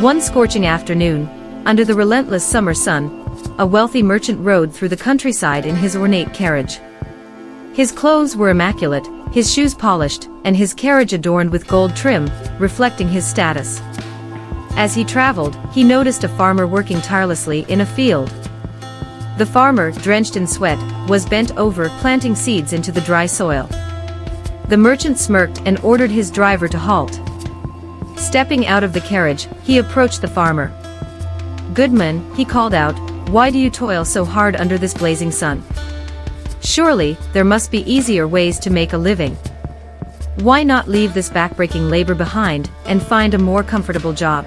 One scorching afternoon, under the relentless summer sun, a wealthy merchant rode through the countryside in his ornate carriage. His clothes were immaculate, his shoes polished, and his carriage adorned with gold trim, reflecting his status. As he traveled, he noticed a farmer working tirelessly in a field. The farmer, drenched in sweat, was bent over planting seeds into the dry soil. The merchant smirked and ordered his driver to halt. Stepping out of the carriage, he approached the farmer. "Goodman," he called out, "why do you toil so hard under this blazing sun? Surely, there must be easier ways to make a living. Why not leave this backbreaking labor behind and find a more comfortable job?"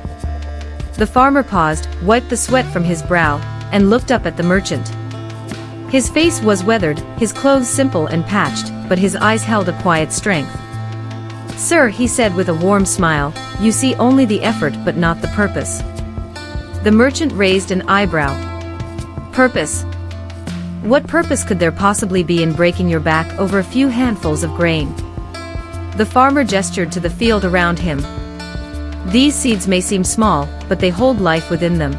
The farmer paused, wiped the sweat from his brow, and looked up at the merchant. His face was weathered, his clothes simple and patched, but his eyes held a quiet strength. "Sir," he said with a warm smile, "you see only the effort but not the purpose." The merchant raised an eyebrow. "Purpose? What purpose could there possibly be in breaking your back over a few handfuls of grain?" The farmer gestured to the field around him. "These seeds may seem small, but they hold life within them.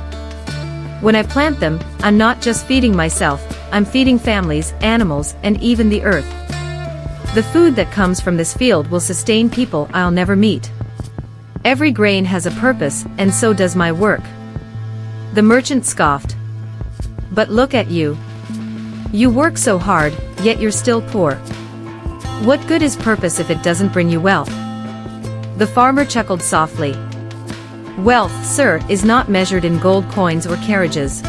When I plant them, I'm not just feeding myself, I'm feeding families, animals, and even the earth. The food that comes from this field will sustain people I'll never meet. Every grain has a purpose, and so does my work." The merchant scoffed. "But look at you. You work so hard, yet you're still poor. What good is purpose if it doesn't bring you wealth?" The farmer chuckled softly. "Wealth, sir, is not measured in gold coins or carriages.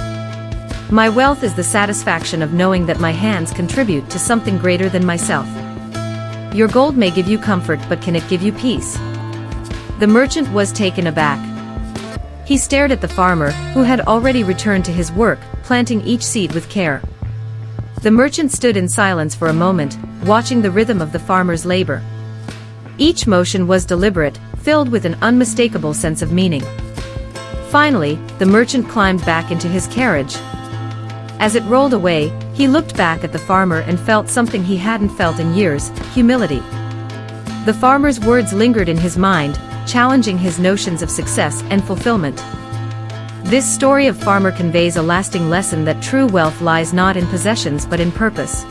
My wealth is the satisfaction of knowing that my hands contribute to something greater than myself. Your gold may give you comfort, but can it give you peace?" The merchant was taken aback. He stared at the farmer, who had already returned to his work, planting each seed with care. The merchant stood in silence for a moment, watching the rhythm of the farmer's labor. Each motion was deliberate, filled with an unmistakable sense of meaning. Finally, the merchant climbed back into his carriage. As it rolled away, he looked back at the farmer and felt something he hadn't felt in years: humility. The farmer's words lingered in his mind, challenging his notions of success and fulfillment. This story of farmer conveys a lasting lesson that true wealth lies not in possessions but in purpose.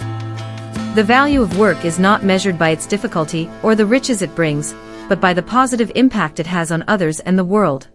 The value of work is not measured by its difficulty or the riches it brings, but by the positive impact it has on others and the world.